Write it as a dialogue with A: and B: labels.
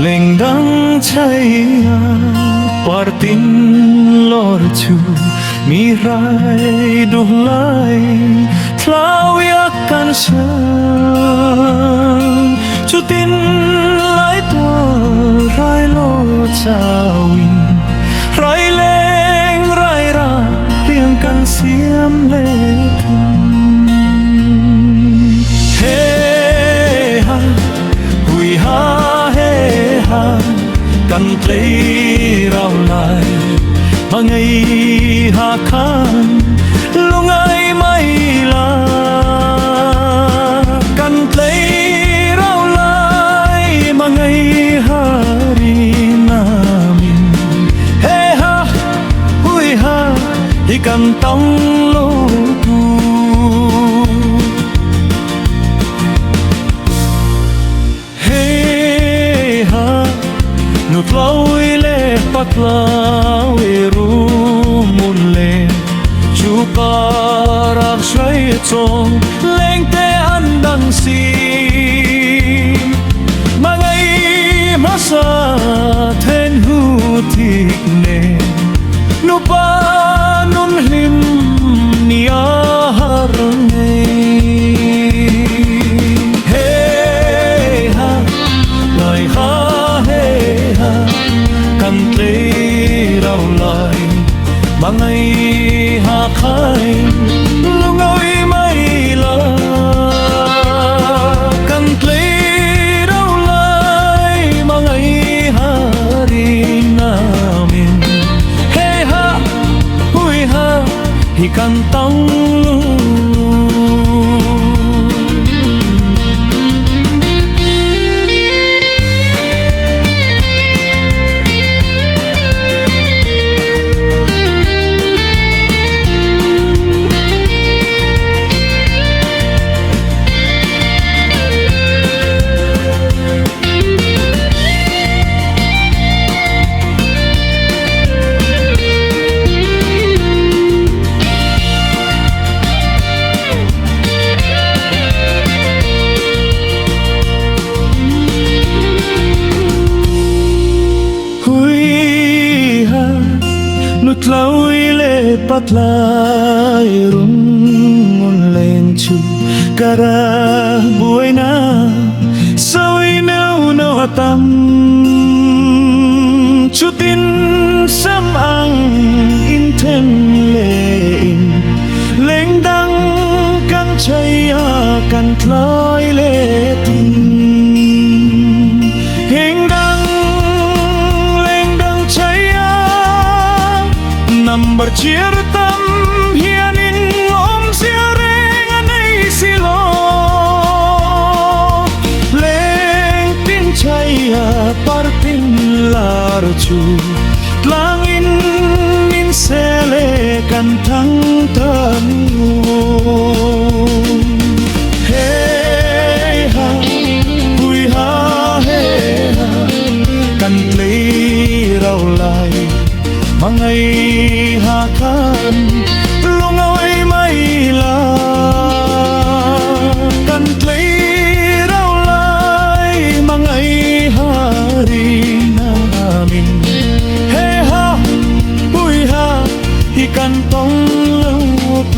A: Lengdang cahaya partin lorcu mirai duhlai tlawi akan sang cutin lai to rai lo cawin rai leng rai ra liangkan siam leกันเพลเราลายมาไงหาคันลงไงไม่ลากันเพลเราลายมาไงหารีนามินเฮฮาหุยฮาที่กันต้องโลกูTlawi patlawi rumule Chukarak shwaitong lengte andang si Mangay masa ten hutik ne Nupa nun him niya harangay Hey ha, lai haกันเตลเราลายบางไงหาใครลงเอาไม่ลากันเตลเราลายบางไงหารีนามินเฮฮาหุยฮาฮิกันตังลูTlawi le patlay rungon lenchu kara buhay na sawi na unawatam chutin samang inten lein lengdang kan chaya kan tlay le tin Berciar tam hianin om siareng anay silo Leng pincaya partin larju Tlangin min sele kantang tamu Hey ha, hui ha, hey ha Kan play rau lai Mangay hakan lungaw may la kan tlay raw lay mangay hari namin Hey ha, huy ha, ikan tong lawag